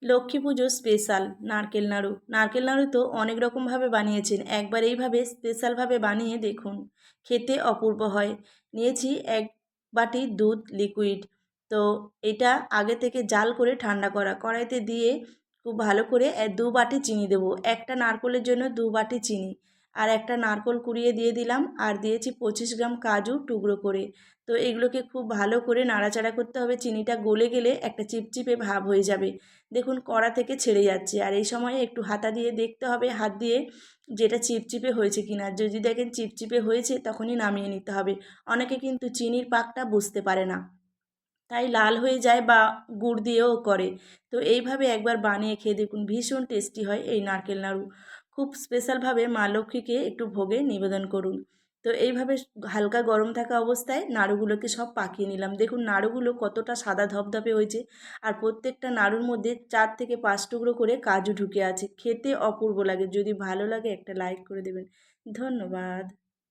লক্ষ্মী পুজো special নারকেল নাড়ু। নারকেল নাড়ু তো অনেক রকমভাবে বানিয়েছেন, একবার এইভাবে স্পেশালভাবে বানিয়ে দেখুন, খেতে অপূর্ব হয়। নিয়েছি 1 বাটি দুধ লিকুইড। তো এটা আগে থেকে জাল করে ঠান্ডা করা, কড়াইতে দিয়ে খুব ভালো করে 2 বাটি চিনি দেবো। একটা নারকেলের জন্য 2 বাটি চিনি। আর একটা নারকেল কুড়িয়ে দিয়ে দিলাম, আর দিয়েছি 25 গ্রাম কাজু টুকরো করে। তো এগুলোকে খুব ভালো করে নাড়াচাড়া করতে হবে। চিনিটা গলে গেলে একটা চিপচিপে ভাব হয়ে যাবে। দেখুন কড়া থেকে ছেড়ে যাচ্ছে, আর এই সময়ে একটু হাতা দিয়ে দেখতে হবে, হাত দিয়ে, যেটা চিপচিপে হয়েছে কিনা। যদি দেখেন চিপচিপে হয়েছে তখনই নামিয়ে নিতে হবে। অনেকে কিন্তু চিনির পাকটা বুঝতে পারে না, তাই লাল হয়ে যায় বা গুড় দিয়েও করে। তো এইভাবে একবার বানিয়ে খেয়ে দেখুন, ভীষণ টেস্টি হয় এই নারকেল নাড়ু। খুব স্পেশালভাবে মা লক্ষ্মীকে একটু ভোগে নিবেদন করুন। তো এইভাবে হালকা গরম থাকা অবস্থায় নাড়ুগুলোকে সব পাকিয়ে নিলাম। দেখুন নাড়ুগুলো কতটা সাদা ধপধপে হয়েছে, আর প্রত্যেকটা নাড়ুর মধ্যে 4 থেকে 5 টুকরো করে কাজু ঢুকে আছে। খেতে অপূর্ব লাগে। যদি ভালো লাগে একটা লাইক করে দেবেন। ধন্যবাদ।